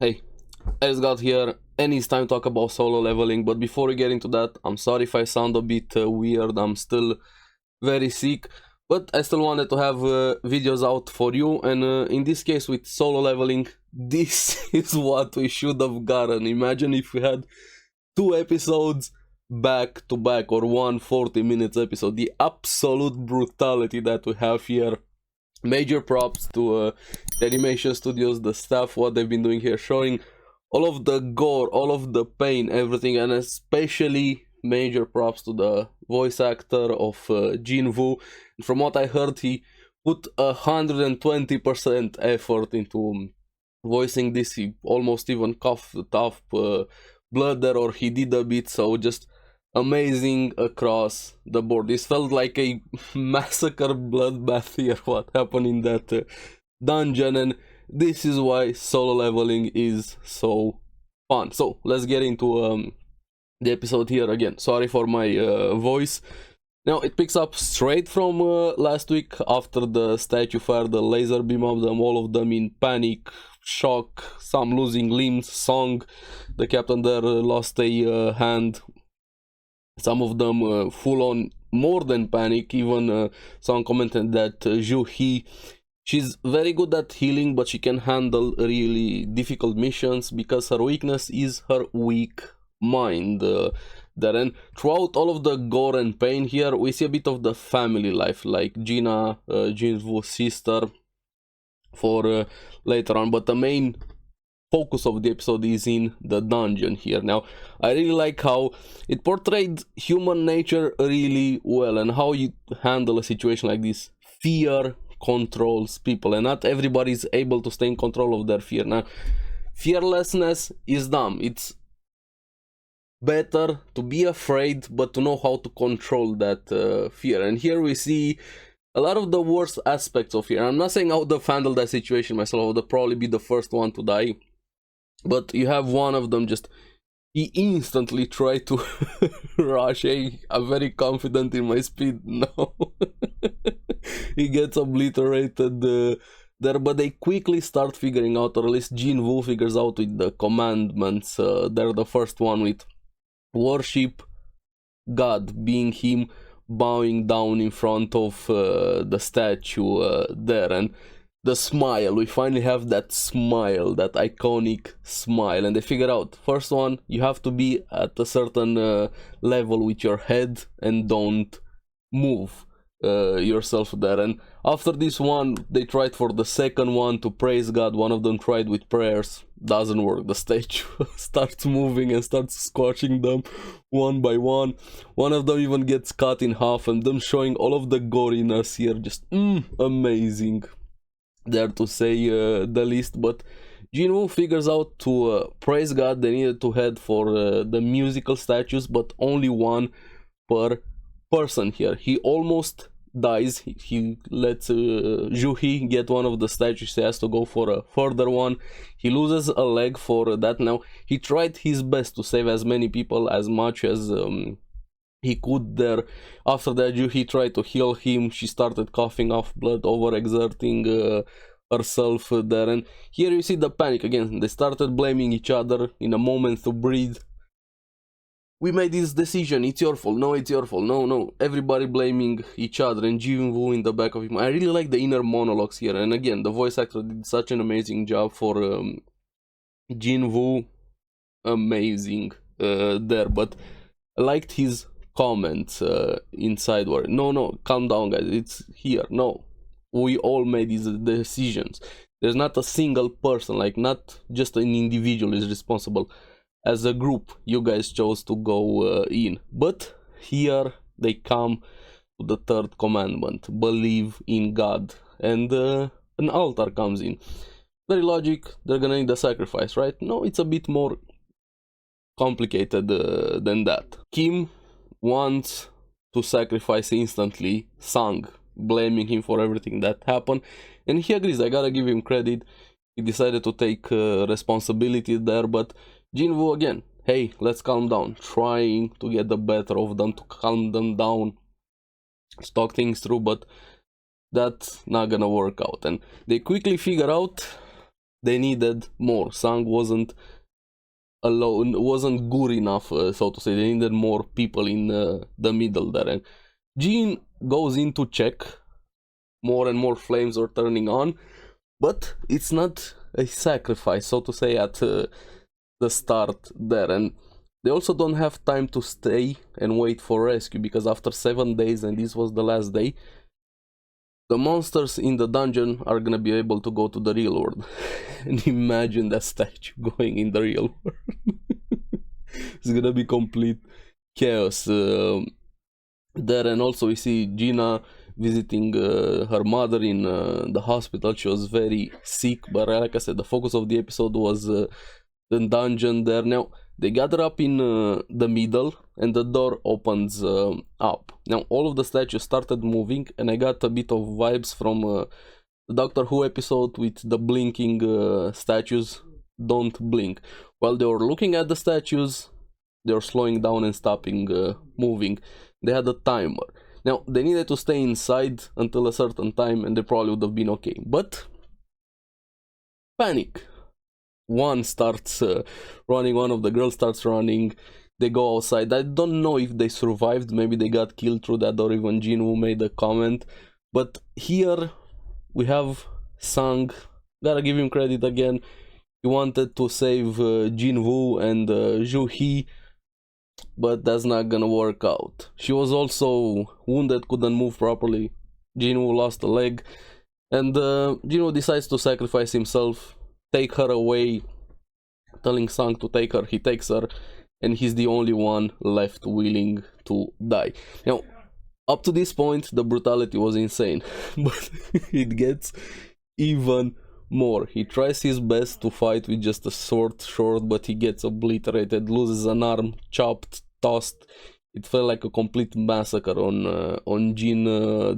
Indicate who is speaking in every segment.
Speaker 1: Hey, as got here, and it's time to talk about solo leveling. But before we get into that, I'm sorry if I sound a bit weird. I'm still very sick, but I still wanted to have videos out for you. And in this case, with solo leveling, this is what we should have gotten. Imagine if we had two episodes back to back, or one 40 minutes episode. The absolute brutality that we have here. Major props to the animation studios, the staff, what they've been doing here, showing all of the gore, all of the pain, everything, and especially major props to the voice actor of Jin Woo. From what I heard, he put 120% effort into voicing this. He almost even coughed up blood there, or he did a bit, so just amazing across the board. This felt like a massacre bloodbath here, what happened in that dungeon, and this is why solo leveling is so fun. So let's get into the episode here again. Sorry for my voice. Now it picks up straight from last week after the statue fired the laser beam of them, all of them in panic, shock, some losing limbs. Song, the captain there, lost a hand. Some of them full on more than panic. Even some commented that Zhu He, she's very good at healing, but she can handle really difficult missions because her weakness is her weak mind. And throughout all of the gore and pain here, we see a bit of the family life, like Gina, Jin Woo's sister, for later on. But the main focus of the episode is in the dungeon here. Now, I really like how it portrayed human nature really well, and how you handle a situation like this. Fear controls people, and not everybody is able to stay in control of their fear. Now, fearlessness is dumb. It's better to be afraid, but to know how to control that fear. And here we see a lot of the worst aspects of fear. I'm not saying I would have handled that situation myself. I would have probably be the first one to die. But you have one of them just, he instantly tried to rush. Hey, I'm very confident in my speed. No. He gets obliterated there, but they quickly start figuring out, or at least Jin Woo figures out with the commandments. They're the first one with worship God, being him bowing down in front of the statue there. And the smile, we finally have that smile, that iconic smile. And they figure out, first one, you have to be at a certain level with your head and don't move yourself there. And after this one, they tried for the second one to praise God. One of them tried with prayers, doesn't work. The statue starts moving and starts squashing them one by one. One of them even gets cut in half, and them showing all of the goriness here, just amazing there, to say the least. But Jinwoo figures out to praise God. They needed to head for the musical statues, but only one per person here. He almost dies. He lets Juhi get one of the statues. He has to go for a further one. He loses a leg for that. Now, he tried his best to save as many people as much as he could there. After that, Juhi tried to heal him. She started coughing off blood, overexerting herself there. And here you see the panic again. They started blaming each other in a moment to breathe. We made this decision, it's your fault, no, it's your fault, no, everybody blaming each other, and Jin Woo in the back of him. I really like the inner monologues here, and again, the voice actor did such an amazing job for Jin Woo, amazing there. But I liked his comments inside where, no, calm down guys, it's here, no, we all made these decisions. There's not a single person, like not just an individual is responsible. As a group, you guys chose to go in. But here they come to the third commandment, believe in God. And an altar comes in. Very logic, they're gonna need a sacrifice, right? No, it's a bit more complicated than that. Kim wants to sacrifice instantly Sang, blaming him for everything that happened. And he agrees, I gotta give him credit. He decided to take responsibility there, but Jinwoo again, hey, let's calm down, trying to get the better of them, to calm them down, talk things through, but that's not gonna work out. And they quickly figure out they needed more. Sang wasn't alone, wasn't good enough, so to say. They needed more people in the middle there. And Jean goes in to check. More and more flames are turning on, but it's not a sacrifice, so to say, at the start there. And they also don't have time to stay and wait for rescue, because after 7 days, and this was the last day, the monsters in the dungeon are gonna be able to go to the real world. And imagine that statue going in the real world. It's gonna be complete chaos there. And also we see Gina visiting her mother in the hospital. She was very sick, but like I said, the focus of the episode was the dungeon there. Now they gather up in the middle, and the door opens up. Now all of the statues started moving, and I got a bit of vibes from the Doctor Who episode with the blinking statues. Don't blink. While they were looking at the statues, they were slowing down and stopping moving. They had a timer. Now, they needed to stay inside until a certain time, and they probably would have been okay. But panic. One starts running, one of the girls starts running. They go outside. I don't know if they survived. Maybe they got killed through that, or even Jin Woo made a comment. But here we have Sang. Gotta give him credit again. He wanted to save Jin Woo and Zhu He, but that's not gonna work out. She was also wounded, couldn't move properly. Jin Woo lost a leg, and Jin Woo decides to sacrifice himself, take her away, telling Sang to take her. He takes her, and he's the only one left willing to die. Now, up to this point, the brutality was insane, but it gets even more. He tries his best to fight with just a short sword, but he gets obliterated, loses an arm, chopped, tossed. It felt like a complete massacre on Jin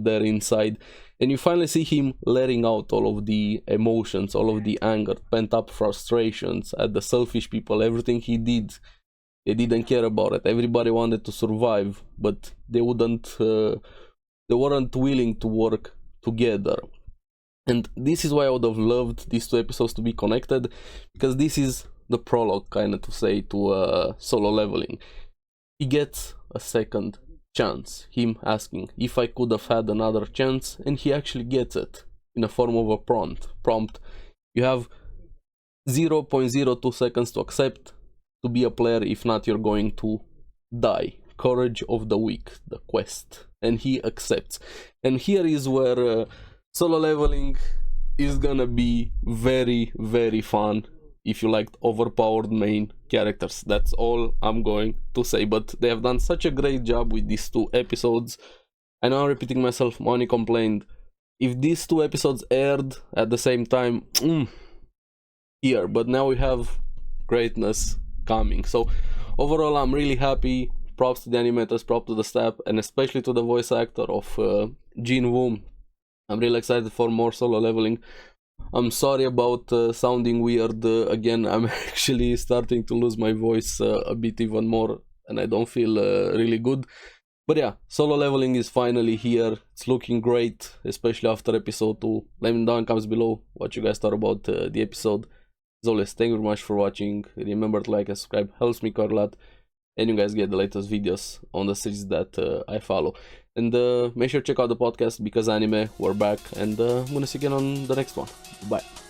Speaker 1: there inside. And you finally see him letting out all of the emotions, all of the anger, pent up frustrations at the selfish people. Everything he did, they didn't care about it. Everybody wanted to survive, but they weren't willing to work together. And this is why I would have loved these two episodes to be connected, because this is the prologue, kind of to say, to Solo Leveling. He gets a second chance, him asking if I could have had another chance, and he actually gets it in a form of a prompt. You have 0.02 seconds to accept to be a player, if not you're going to die. Courage of the weak, the quest. And he accepts. And here is where Solo Leveling is gonna be very, very fun if you liked overpowered main characters. That's all I'm going to say. But they have done such a great job with these two episodes. I know I'm repeating myself. Moni complained. If these two episodes aired at the same time, here. But now we have greatness coming. So overall, I'm really happy. Props to the animators, props to the staff, and especially to the voice actor of Jin Woo. I'm really excited for more Solo Leveling. I'm sorry about sounding weird again. I'm actually starting to lose my voice a bit even more, and I don't feel really good. But yeah, Solo Leveling is finally here. It's looking great, especially after episode 2. Let me know in the comments below what you guys thought about the episode. As always, thank you very much for watching. Remember to like and subscribe, helps me quite a lot. And you guys get the latest videos on the series that I follow. And make sure to check out the podcast, Because Anime. We're back, and I'm gonna see you again on the next one. Bye.